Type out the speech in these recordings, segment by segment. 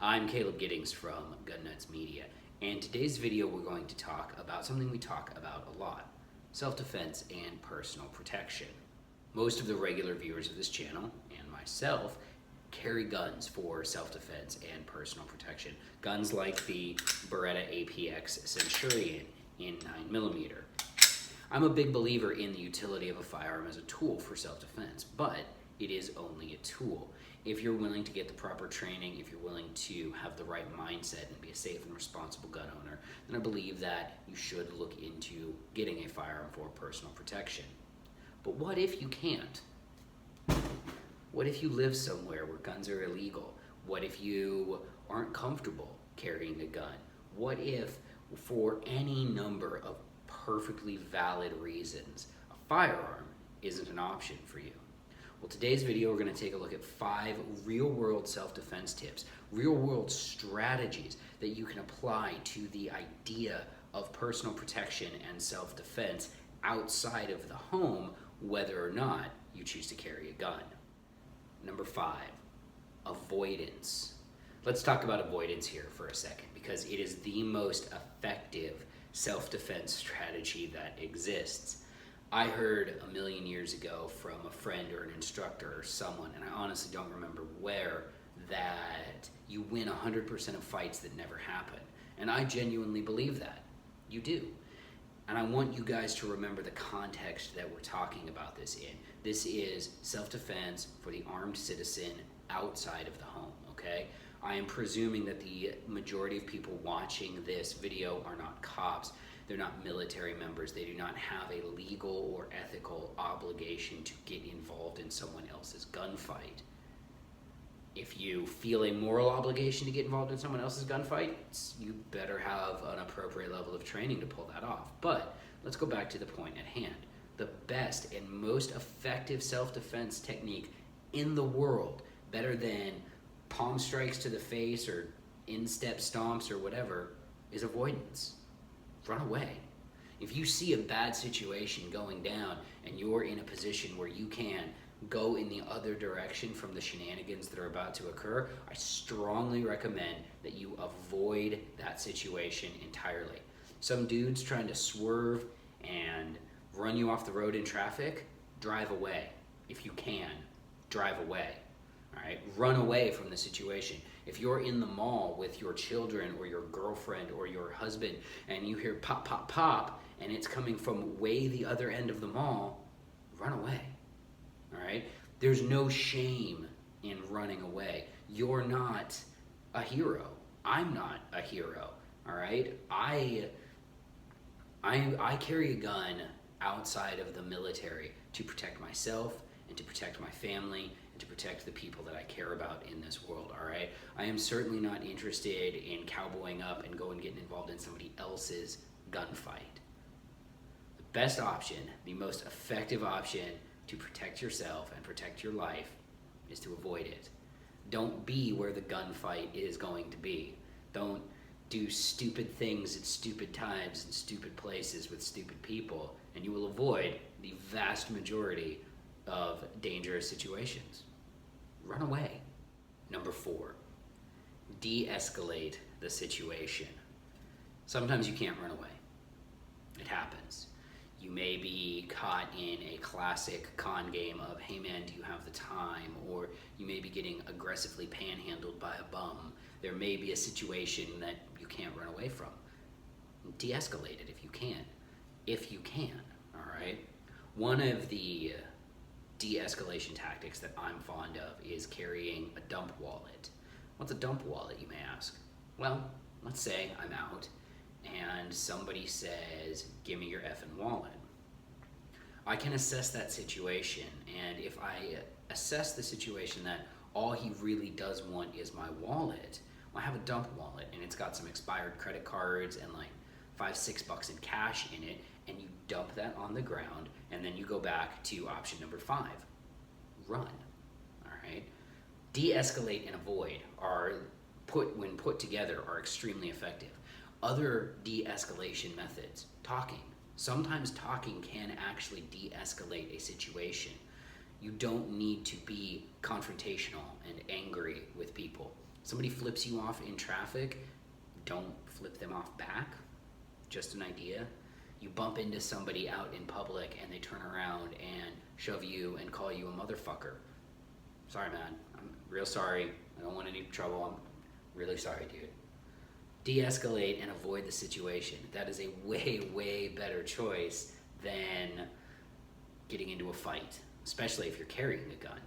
I'm Caleb Giddings from Gun Nuts Media, and today's video we're going to talk about something we talk about a lot: self-defense and personal protection. Most of the regular viewers of this channel, and myself, carry guns for self-defense and personal protection. Guns like the Beretta APX Centurion in 9mm. I'm a big believer in the utility of a firearm as a tool for self-defense, but it is only a tool. If you're willing to get the proper training, if you're willing to have the right mindset and be a safe and responsible gun owner, then I believe that you should look into getting a firearm for personal protection. But what if you can't? What if you live somewhere where guns are illegal? What if you aren't comfortable carrying a gun? What if, for any number of perfectly valid reasons, a firearm isn't an option for you? Well, today's video, we're going to take a look at 5 real-world self-defense tips, real-world strategies that you can apply to the idea of personal protection and self-defense outside of the home, whether or not you choose to carry a gun. Number 5, avoidance. Let's talk about avoidance here for a second, because it is the most effective self-defense strategy that exists. I heard a million years ago from a friend or an instructor or someone, and I honestly don't remember where, that you win 100% of fights that never happen. And I genuinely believe that. You do. And I want you guys to remember the context that we're talking about this in. This is self-defense for the armed citizen outside of the home, okay? I am presuming that the majority of people watching this video are not cops. They're not military members. They do not have a legal or ethical obligation to get involved in someone else's gunfight. If you feel a moral obligation to get involved in someone else's gunfight, you better have an appropriate level of training to pull that off. But let's go back to the point at hand. The best and most effective self-defense technique in the world, better than palm strikes to the face or instep stomps or whatever, is avoidance. Run away. If you see a bad situation going down and you're in a position where you can go in the other direction from the shenanigans that are about to occur, I strongly recommend that you avoid that situation entirely. Some dude's trying to swerve and run you off the road in traffic, drive away. If you can, drive away. All right, run away from the situation. If you're in the mall with your children or your girlfriend or your husband and you hear pop, pop, pop, and it's coming from way the other end of the mall, run away. All right? There's no shame in running away. You're not a hero. I'm not a hero. All right? I carry a gun outside of the military to protect myself and to protect my family and to protect the people that I care about in this world, all right? I am certainly not interested in cowboying up and going and getting involved in somebody else's gunfight. The best option, the most effective option to protect yourself and protect your life is to avoid it. Don't be where the gunfight is going to be. Don't do stupid things at stupid times and stupid places with stupid people, and you will avoid the vast majority of dangerous situations. Run away. Number 4, de-escalate the situation. Sometimes you can't run away. It happens. You may be caught in a classic con game of, hey man, do you have the time? Or you may be getting aggressively panhandled by a bum. There may be a situation that you can't run away from. De-escalate it if you can. If you can, all right? One of the de-escalation tactics that I'm fond of is carrying a dump wallet. What's a dump wallet, you may ask? Well, let's say I'm out and somebody says, give me your effing wallet. I can assess that situation, and if I assess the situation that all he really does want is my wallet, well, I have a dump wallet and it's got some expired credit cards and like $5-6 in cash in it, and you dump that on the ground, and then you go back to option number 5, run. All right? De-escalate and avoid when put together, are extremely effective. Other de-escalation methods: talking. Sometimes talking can actually de-escalate a situation. You don't need to be confrontational and angry with people. Somebody flips you off in traffic, don't flip them off back. Just an idea. You bump into somebody out in public and they turn around and shove you and call you a motherfucker. Sorry, man. I'm real sorry. I don't want any trouble. I'm really sorry, dude. De-escalate and avoid the situation. That is a way, way better choice than getting into a fight, especially if you're carrying a gun.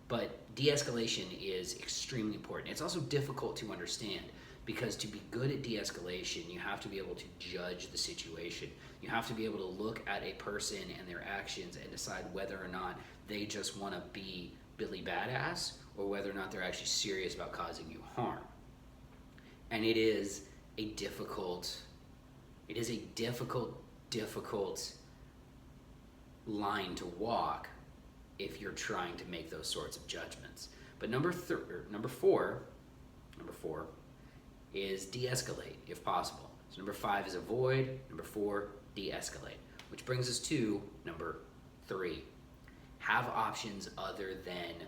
But de-escalation is extremely important. It's also difficult to understand because to be good at de-escalation, you have to be able to judge the situation. You have to be able to look at a person and their actions and decide whether or not they just want to be Billy Badass or whether or not they're actually serious about causing you harm. And it is a difficult line to walk if you're trying to make those sorts of judgments. But number four is de-escalate if possible. So number 5 is avoid, number 4, de-escalate. Which brings us to number 3. Have options other than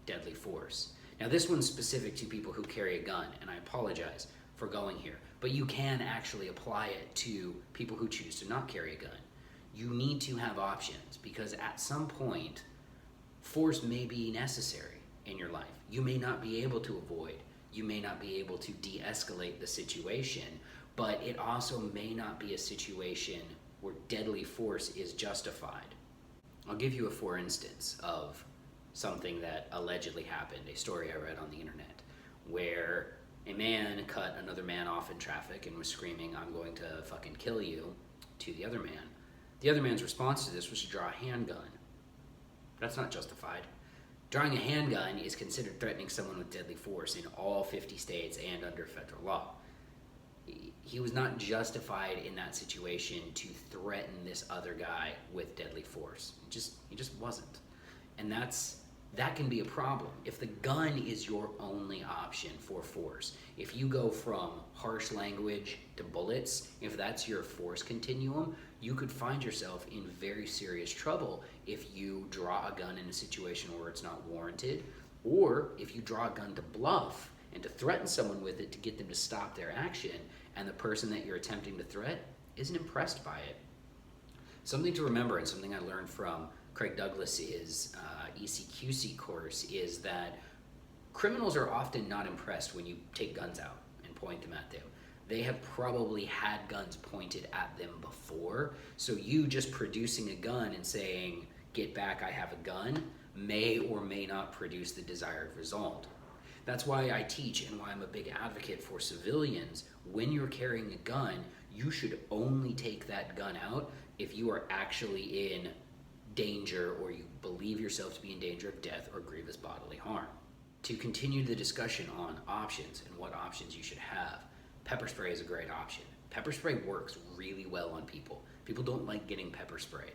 deadly force. Now this one's specific to people who carry a gun, and I apologize for going here, but you can actually apply it to people who choose to not carry a gun. You need to have options because at some point, force may be necessary in your life. You may not be able to avoid, you may not be able to de-escalate the situation, but it also may not be a situation where deadly force is justified. I'll give you a for instance of something that allegedly happened, a story I read on the internet, where a man cut another man off in traffic and was screaming, "I'm going to fucking kill you," to the other man. The other man's response to this was to draw a handgun. That's not justified. Drawing a handgun is considered threatening someone with deadly force in all 50 states and under federal law. He was not justified in that situation to threaten this other guy with deadly force. He just wasn't. And that can be a problem. If the gun is your only option for force, if you go from harsh language to bullets, if that's your force continuum, you could find yourself in very serious trouble if you draw a gun in a situation where it's not warranted, or if you draw a gun to bluff and to threaten someone with it to get them to stop their action, and the person that you're attempting to threat isn't impressed by it. Something to remember, and something I learned from Craig Douglas's ECQC course, is that criminals are often not impressed when you take guns out and point them at them. They have probably had guns pointed at them before, so you just producing a gun and saying, "Get back, I have a gun," may or may not produce the desired result. That's why I teach and why I'm a big advocate for civilians. When you're carrying a gun, you should only take that gun out if you are actually in danger or you believe yourself to be in danger of death or grievous bodily harm. To continue the discussion on options and what options you should have, pepper spray is a great option. Pepper spray works really well on people. People don't like getting pepper sprayed.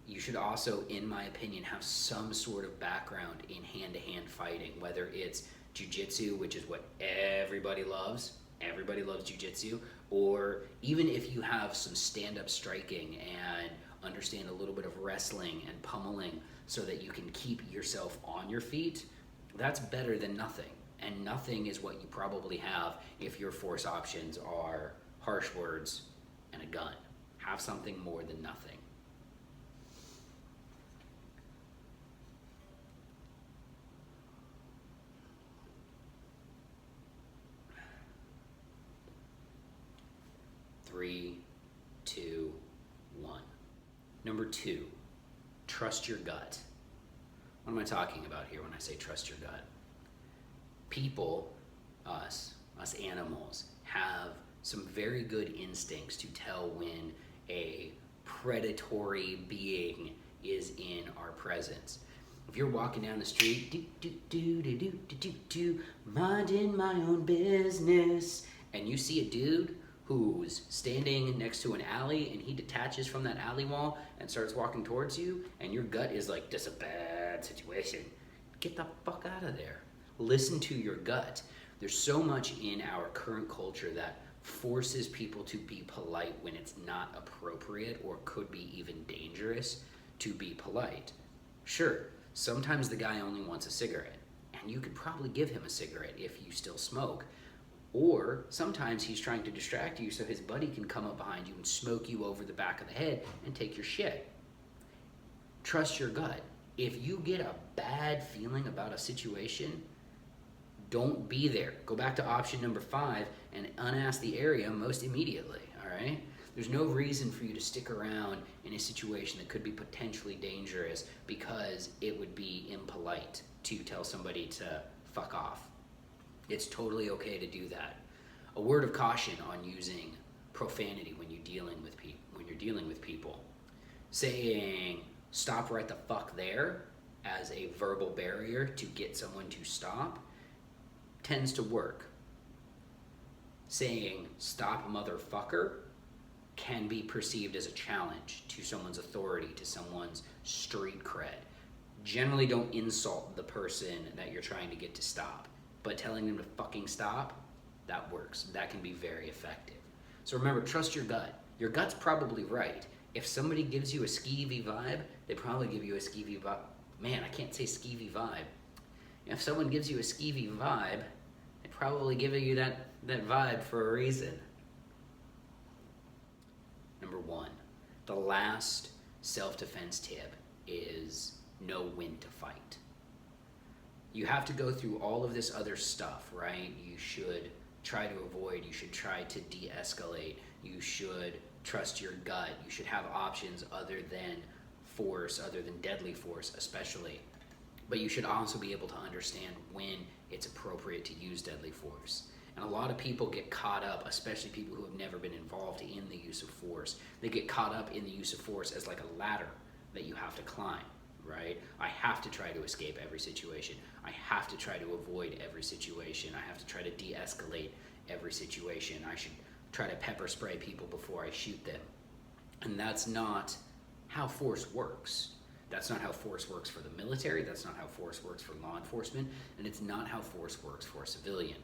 You should also, in my opinion, have some sort of background in hand-to-hand fighting, whether it's jiu-jitsu, which is what everybody loves jiu-jitsu, or even if you have some stand-up striking and understand a little bit of wrestling and pummeling so that you can keep yourself on your feet, that's better than nothing. And nothing is what you probably have if your force options are harsh words and a gun. Have something more than nothing. Three, 2, 1. Number 2, trust your gut. What am I talking about here when I say trust your gut? People, us animals, have some very good instincts to tell when a predatory being is in our presence. If you're walking down the street, minding my own business, and you see a dude who's standing next to an alley and he detaches from that alley wall and starts walking towards you, and your gut is like, "This is a bad situation," get the fuck out of there. Listen to your gut. There's so much in our current culture that forces people to be polite when it's not appropriate or could be even dangerous to be polite. Sure, sometimes the guy only wants a cigarette, and and you could probably give him a cigarette if you still smoke. Or sometimes he's trying to distract you so his buddy can come up behind you and smoke you over the back of the head and take your shit. Trust your gut. If you get a bad feeling about a situation, don't be there. Go back to option number 5 and unask the area most immediately, all right? There's no reason for you to stick around in a situation that could be potentially dangerous because it would be impolite to tell somebody to fuck off. It's totally okay to do that. A word of caution on using profanity when you're dealing with people. Saying stop right the fuck there as a verbal barrier to get someone to stop tends to work. Saying stop motherfucker can be perceived as a challenge to someone's authority, to someone's street cred. Generally don't insult the person that you're trying to get to stop, but telling them to fucking stop, that works. That can be very effective. So remember, trust your gut. Your gut's probably right. If somebody gives you a skeevy vibe, they probably give you a skeevy vibe. Man, I can't say skeevy vibe. If someone gives you a skeevy vibe, they probably give you that vibe for a reason. Number 1, the last self-defense tip is know when to fight. You have to go through all of this other stuff, right? You should try to avoid, you should try to de-escalate, you should trust your gut, you should have options other than force, other than deadly force especially. But you should also be able to understand when it's appropriate to use deadly force. And a lot of people get caught up, especially people who have never been involved in the use of force. They get caught up in the use of force as like a ladder that you have to climb, right? I have to try to escape every situation. I have to try to avoid every situation. I have to try to de-escalate every situation. I should try to pepper spray people before I shoot them. And that's not how force works. That's not how force works for the military. That's not how force works for law enforcement. And it's not how force works for a civilian.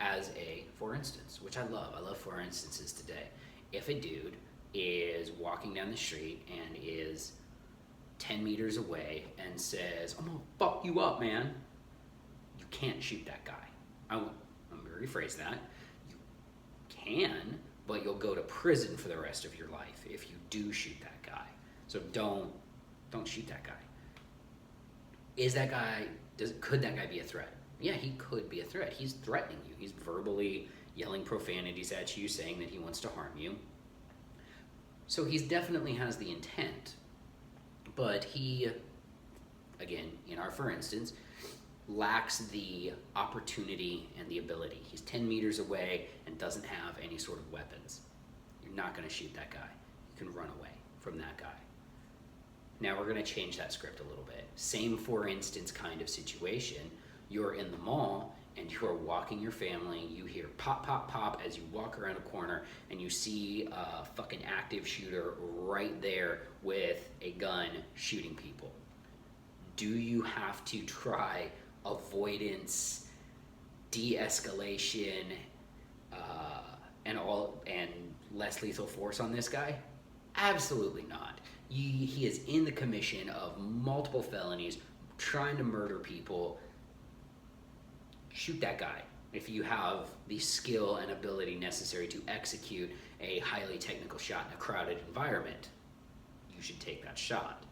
As a for instance, which I love for instances today. If a dude is walking down the street and is 10 meters away and says, I'm gonna fuck you up, man, you can't shoot that guy. I'm gonna rephrase that. You can, but you'll go to prison for the rest of your life if you do shoot that guy. So don't shoot that guy. Could that guy be a threat? Yeah, he could be a threat. He's threatening you. He's verbally yelling profanities at you, saying that he wants to harm you. So he definitely has the intent. But he, again, in our for instance, lacks the opportunity and the ability. He's 10 meters away and doesn't have any sort of weapons. You're not going to shoot that guy. You can run away from that guy. Now we're going to change that script a little bit. Same for instance kind of situation. You're in the mall and you are walking your family, you hear pop, pop, pop as you walk around a corner and you see a fucking active shooter right there with a gun shooting people. Do you have to try avoidance, de-escalation, and less lethal force on this guy? Absolutely not. He is in the commission of multiple felonies, trying to murder people. Shoot that guy. If you have the skill and ability necessary to execute a highly technical shot in a crowded environment, you should take that shot.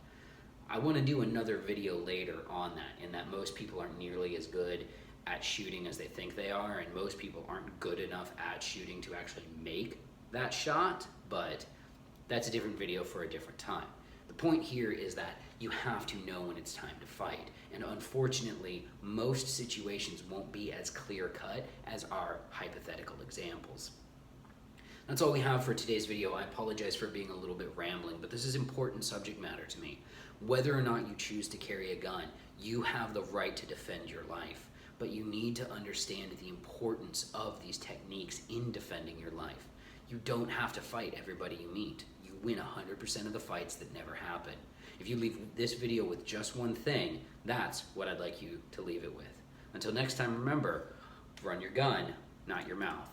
I want to do another video later on that, in that most people aren't nearly as good at shooting as they think they are, and most people aren't good enough at shooting to actually make that shot, but that's a different video for a different time. The point here is that you have to know when it's time to fight. And unfortunately, most situations won't be as clear-cut as our hypothetical examples. That's all we have for today's video. I apologize for being a little bit rambling, but this is important subject matter to me. Whether or not you choose to carry a gun, you have the right to defend your life, but you need to understand the importance of these techniques in defending your life. You don't have to fight everybody you meet. You win 100% of the fights that never happen. If you leave this video with just one thing, that's what I'd like you to leave it with. Until next time, remember, run your gun, not your mouth.